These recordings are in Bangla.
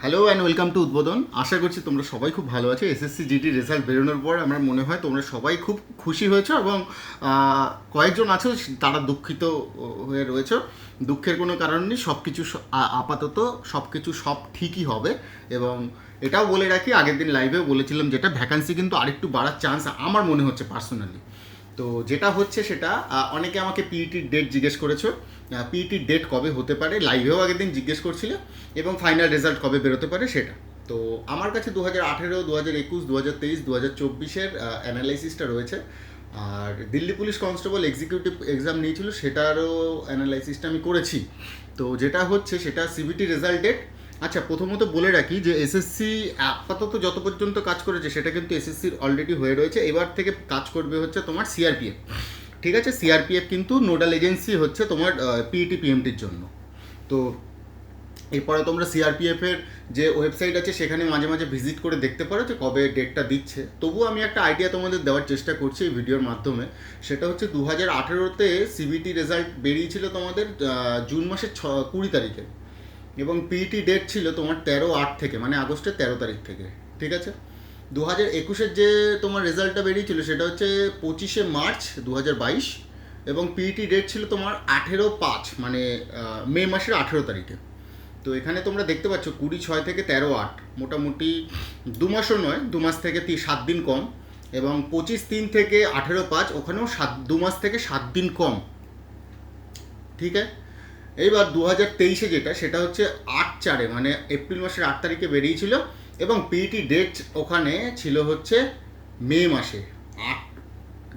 হ্যালো অ্যান্ড ওয়েলকাম টু উদ্বোধন। আশা করছি তোমরা সবাই খুব ভালো আছো। এসএসসি জিডি রেজাল্ট বেরোনোর পর আমার মনে হয় তোমরা সবাই খুব খুশি হয়েছো এবং কয়েকজন আছো তারা দুঃখিত হয়ে রয়েছো। দুঃখের কোনো কারণ নেই, সব কিছু আপাতত সব ঠিকই হবে। এবং এটাও বলে রাখি, আগের দিন লাইভেও বলেছিলাম যেটা ভ্যাকান্সি কিন্তু আরেকটু বাড়ার চান্স আমার মনে হচ্ছে পার্সোনালি। তো যেটা হচ্ছে সেটা অনেকে আমাকে পিইটির ডেট জিজ্ঞেস করেছো। পিইটির ডেট কবে হতে পারে লাইভেও আগের দিন জিজ্ঞেস করছিলে, এবং ফাইনাল রেজাল্ট কবে বেরোতে পারে সেটা। তো আমার কাছে 2018, 2021, 2023, 2024-এর অ্যানালাইসিসটা রয়েছে। আর Delhi police constable executive exam নিয়েছিল, সেটারও অ্যানালাইসিসটা আমি করেছি। তো যেটা হচ্ছে সেটা সিবিটি রেজাল্ট ডেট। আচ্ছা, প্রথমত বলে রাখি যে এসএসসি আপাতত যত পর্যন্ত কাজ করেছে সেটা কিন্তু এসএসসির অলরেডি হয়ে রয়েছে। এবার থেকে কাজ করবে হচ্ছে তোমার সিআরপিএফ। ঠিক আছে, সিআরপিএফ কিন্তু নোডাল এজেন্সি হচ্ছে তোমার পিইটি পিএমটির জন্য। তো এরপরে তোমরা সিআরপিএফের যে ওয়েবসাইট আছে সেখানে মাঝে মাঝে ভিজিট করে দেখতে পারো যে কবে ডেটটা দিচ্ছে। তবুও আমি একটা আইডিয়া তোমাদের দেওয়ার চেষ্টা করছি এই ভিডিওর মাধ্যমে। সেটা হচ্ছে 2018-তে সিবিটি রেজাল্ট বেরিয়েছিল তোমাদের জুন মাসের 20 তারিখে, এবং পিইটি ডেট ছিল তোমার 13/8 থেকে, মানে আগস্টের 13 তারিখ থেকে। ঠিক আছে, 2021-এর যে তোমার রেজাল্টটা বেরিয়েছিল সেটা হচ্ছে 25শে মার্চ 2022, এবং পিইটি ডেট ছিল তোমার 18/5, মানে মে মাসের 18 তারিখে। তো এখানে তোমরা দেখতে পাচ্ছ 20/6 থেকে 13/8, মোটামুটি 2 মাসও নয়, 2 মাস থেকে 7 দিন কম। এবং 25/3 থেকে 18/5, ওখানেও 2 মাস থেকে 7 দিন কম। ঠিক আছে, এইবার 2023-এ যেটা সেটা হচ্ছে 8/4, মানে এপ্রিল মাসের 8 তারিখে বেরিয়েছিল, এবং পিইটি ডেট ওখানে ছিল হচ্ছে মে মাসে 8।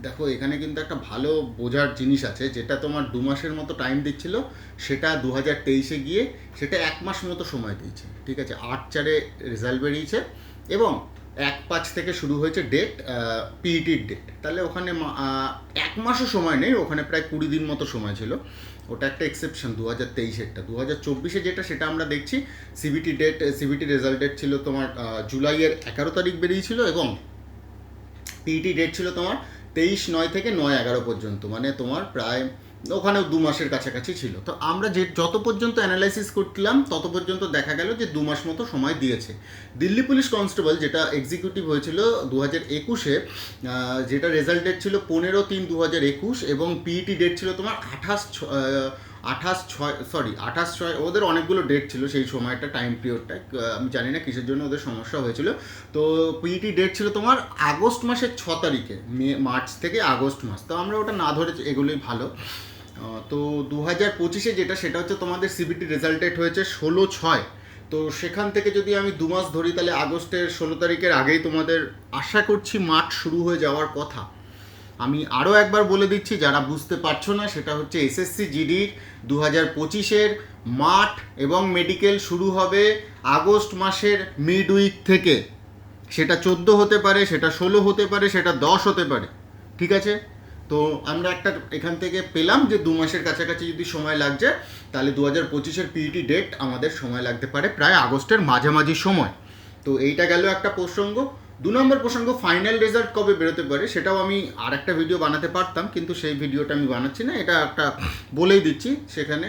দেখো এখানে কিন্তু একটা ভালো বোঝার জিনিস আছে, যেটা তোমার 2 মাসের মতো টাইম দিচ্ছিল সেটা 2023-এ গিয়ে সেটা 1 মাস মতো সময় দিয়েছে। ঠিক আছে, 8/4-এ রেজাল্ট বেরিয়েছে, এবং 1/5 থেকে শুরু হয়েছে ডেট, পিইটির ডেট। তাহলে ওখানে 1 মাসও সময় নেই, ওখানে প্রায় 20 দিন মতো সময় ছিল। ওটা একটা এক্সেপশন 2023-এরটা। 2024-এ যেটা সেটা আমরা দেখছি, সিবিটি রেজাল্ট ডেট ছিল তোমার জুলাইয়ের 11 তারিখ বেরিয়েছিল, এবং পিইটি ডেট ছিল তোমার 23/9 থেকে 9/11 পর্যন্ত, মানে তোমার প্রায় ওখানেও 2 মাসের কাছাকাছি ছিল। তো আমরা যত পর্যন্ত অ্যানালাইসিস করছিলাম তত পর্যন্ত দেখা গেল যে 2 মাস মতো সময় দিয়েছে। দিল্লি পুলিশ কনস্টেবল যেটা এক্সিকিউটিভ হয়েছিল 2021-এ, যেটা রেজাল্ট ডেট ছিল 15/3/2021, এবং পিইটি ডেট ছিল তোমার 28/6, ওদের অনেকগুলো ডেট ছিল সেই সময়টা, টাইম পিরিয়ডটা আমি জানি না কিসের জন্য ওদের সমস্যা হয়েছিল। তো পিইটি ডেট ছিল তোমার আগস্ট মাসের 6 তারিখে, মার্চ থেকে আগস্ট মাস। তো আমরা ওটা না ধরে এগুলোই ভালো। তো 2025-এ যেটা সেটা হচ্ছে তোমাদের সিবিটি রেজাল্ট ডেট হয়েছে 16/6। তো সেখান থেকে যদি আমি 2 মাস ধরি তাহলে আগস্টের 16 তারিখের আগেই তোমাদের আশা করছি মাঠ শুরু হয়ে যাওয়ার কথা। আমি আরও একবার বলে দিচ্ছি যারা বুঝতে পারছো না, সেটা হচ্ছে এসএসসি জিডির 2025-এর মাঠ এবং মেডিকেল শুরু হবে আগস্ট মাসের মিড উইক থেকে। সেটা 14 হতে পারে, সেটা 16 হতে পারে, সেটা 10 হতে পারে। ঠিক আছে, তো আমরা একটা এখান থেকে পেলাম যে 2 মাসের কাছাকাছি যদি সময় লাগছে, তাহলে 2025-এর পিইটি ডেট আমাদের সময় লাগতে পারে প্রায় আগস্টের মাঝামাঝি সময়। তো এইটা গেল একটা প্রসঙ্গ। 2 নম্বর প্রসঙ্গ, ফাইনাল রেজাল্ট কবে বেরোতে পারে সেটাও আমি আর একটা ভিডিও বানাতে পারতাম, কিন্তু সেই ভিডিওটা আমি বানাচ্ছি না, এটা একটা বলেই দিচ্ছি। সেখানে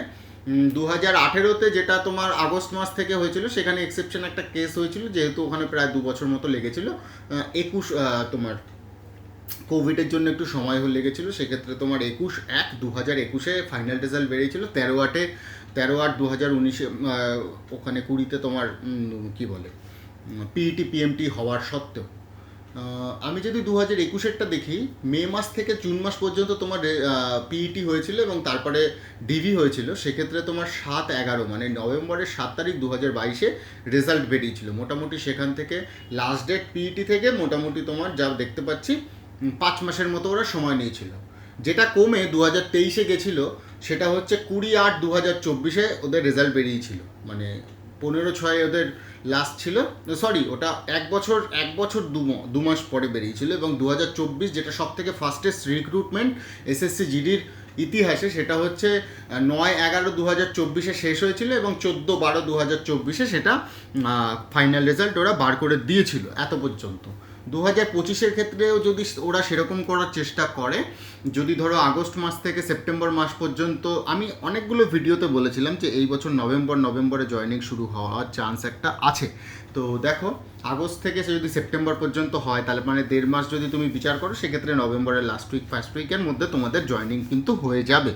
2018-তে যেটা তোমার আগস্ট মাস থেকে হয়েছিল, সেখানে এক্সেপশন একটা কেস হয়েছিল, যেহেতু ওখানে প্রায় 2 বছর মতো লেগেছিল। 21 তোমার কোভিডের জন্য একটু সময় লেগেছিলো, সেক্ষেত্রে তোমার 21/1/2021-এ ফাইনাল রেজাল্ট বেরিয়েছিল। 13/8/2019-এ ওখানে 20-তে তোমার কি বলে পিইটি পিএমটি হওয়ার সত্ত্বেও। আমি যদি 2021-এরটা দেখি, মে মাস থেকে জুন মাস পর্যন্ত তোমার পিইটি হয়েছিল, এবং তারপরে ডিভি হয়েছিল। সেক্ষেত্রে তোমার 7/11, মানে নভেম্বরের 7 তারিখ 2022-এ রেজাল্ট বেরিয়েছিল। মোটামুটি সেখান থেকে লাস্ট ডেট পিইটি থেকে মোটামুটি তোমার যা দেখতে পাচ্ছি 5 মাসের মতো ওরা সময় নিয়েছিল। যেটা কমে 2023-এ গেছিলো, সেটা হচ্ছে 20/8/2024-এ ওদের রেজাল্ট বেরিয়েছিল, মানে 15/6 ওদের লাস্ট ছিল। সরি, ওটা 1 বছর 2 মাস পরে বেরিয়েছিল। এবং 2024 যেটা সব থেকে ফাস্টেস্ট রিক্রুটমেন্ট এসএসসি জিডির ইতিহাসে, সেটা হচ্ছে 9/11/2024-এ শেষ হয়েছিল, এবং 14/12/2024-এ সেটা ফাইনাল রেজাল্ট ওরা বার করে দিয়েছিল এত পর্যন্ত। 2025-এর ক্ষেত্রেও যদি ওরা সেরকম করার চেষ্টা করে, যদি ধরো আগস্ট মাস থেকে সেপ্টেম্বর মাস পর্যন্ত, আমি অনেকগুলো ভিডিওতে বলেছিলাম যে এই বছর নভেম্বরে জয়েনিং শুরু হওয়ার চান্স একটা আছে। তো দেখো, আগস্ট থেকে সে যদি সেপ্টেম্বর পর্যন্ত হয়, তাহলে মানে 1.5 মাস যদি তুমি বিচার করো, সেক্ষেত্রে নভেম্বরের লাস্ট উইক ফার্স্ট উইকের মধ্যে তোমাদের জয়েনিং কিন্তু হয়ে যাবে,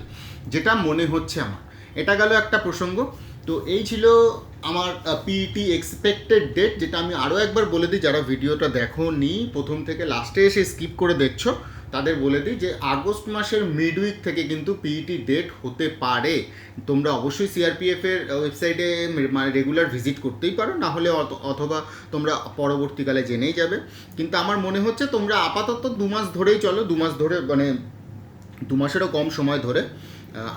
যেটা মনে হচ্ছে আমার। এটা গেল একটা প্রসঙ্গ। তো এই ছিল আমার পিইটি এক্সপেক্টেড ডেট, যেটা আমি আরও একবার বলে দিই, যারা ভিডিওটা দেখো নি প্রথম থেকে লাস্টে এসে স্কিপ করে দেখছো, তাদের বলে দিই যে আগস্ট মাসের মিড উইক থেকে কিন্তু পিইটি ডেট হতে পারে। তোমরা অবশ্যই সিআরপিএফের ওয়েবসাইটে মানে রেগুলার ভিজিট করতেই পারো, না হলে অথবা তোমরা পরবর্তীকালে জেনেই যাবে। কিন্তু আমার মনে হচ্ছে তোমরা আপাতত 2 মাস ধরেই চলো, 2 মাস ধরে, মানে 2 মাসেরও কম সময় ধরে,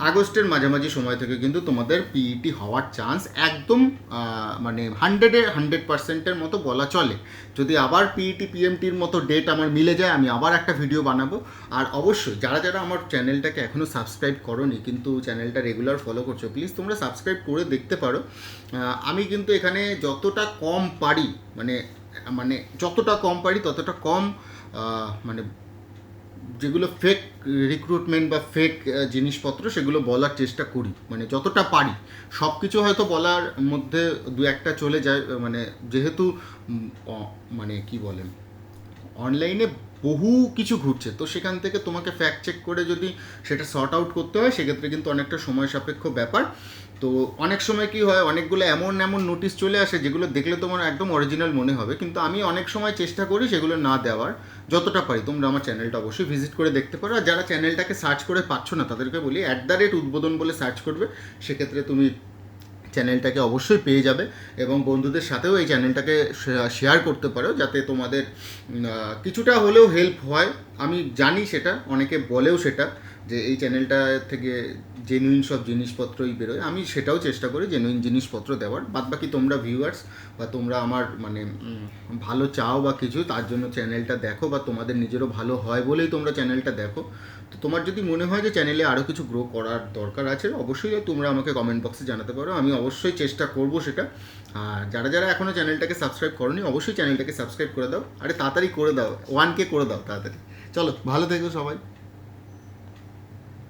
আগস্টের মাঝামাঝি সময় থেকে কিন্তু তোমাদের পিইটি হওয়ার চান্স একদম মানে 100% মতো বলা চলে। যদি আবার পিইটি পিএমটির মতো ডেট আমার মিলে যায়, আমি আবার একটা ভিডিও বানাবো। আর অবশ্যই যারা যারা আমার চ্যানেলটাকে এখনও সাবস্ক্রাইব করোনি কিন্তু চ্যানেলটা রেগুলার ফলো করছো, প্লিজ তোমরা সাবস্ক্রাইব করে দেখতে পারো। আমি কিন্তু এখানে যতটা কম পারি, মানে মানে যতটা কম পারি ততটা কম মানে যেগুলো ফেক রিক্রুটমেন্ট বা ফেক জিনিসপত্র, সেগুলো বলার চেষ্টা করি, মানে যতটা পারি। সব কিছু হয়তো বলার মধ্যে দু একটা চলে যায়, মানে যেহেতু মানে কি বলেন, অনলাইনে বহু কিছু ঘুরছে, তো সেখান থেকে তোমাকে ফ্যাক্ট চেক করে যদি সেটা সর্ট আউট করতে হয়, সেক্ষেত্রে কিন্তু অনেকটা সময় সাপেক্ষ ব্যাপার। তো অনেক সময় কি হয়, অনেকগুলো এমন এমন নোটিশ চলে আসে যেগুলো দেখলে তোমার একদম অরিজিনাল মনে হবে, কিন্তু আমি অনেক সময় চেষ্টা করি সেগুলো না দেওয়ার, যতটা পারি। তোমরা আমার চ্যানেলটা অবশ্যই ভিজিট করে দেখতে পারো। আর যারা চ্যানেলটাকে সার্চ করে পাচ্ছ না, তাদেরকে বলি @উদ্বোধন বলে সার্চ করবে, সেক্ষেত্রে তুমি চ্যানেলটাকে অবশ্যই পেয়ে যাবে। এবং বন্ধুদের সাথেও এই চ্যানেলটাকে শেয়ার করতে পারো, যাতে তোমাদের কিছুটা হলেও হেল্প হয়। আমি জানি সেটা, অনেকে বলেও সেটা, যে এই চ্যানেলটা থেকে জেনুইন সব জিনিসপত্রই বেরোয়। আমি সেটাও চেষ্টা করি জেনুইন জিনিসপত্র দেওয়ার। বাদবাকি তোমরা ভিউয়ার্স বা তোমরা আমার মানে ভালো চাও বা কিছু, তার জন্য চ্যানেলটা দেখো, বা তোমাদের নিজেরও ভালো হয় বলেই তোমরা চ্যানেলটা দেখো। তো তোমার যদি মনে হয় যে চ্যানেলে আরও কিছু গ্রো করার দরকার আছে, অবশ্যই তোমরা আমাকে কমেন্ট বক্সে জানাতে পারো, আমি অবশ্যই চেষ্টা করব সেটা। আর যারা যারা এখনও চ্যানেলটাকে সাবস্ক্রাইব করোনি, অবশ্যই চ্যানেলটাকে সাবস্ক্রাইব করে দাও। আরে তাড়াতাড়ি করে দাও, 1K করে দাও তাড়াতাড়ি। চলো, ভালো থেকো সবাই।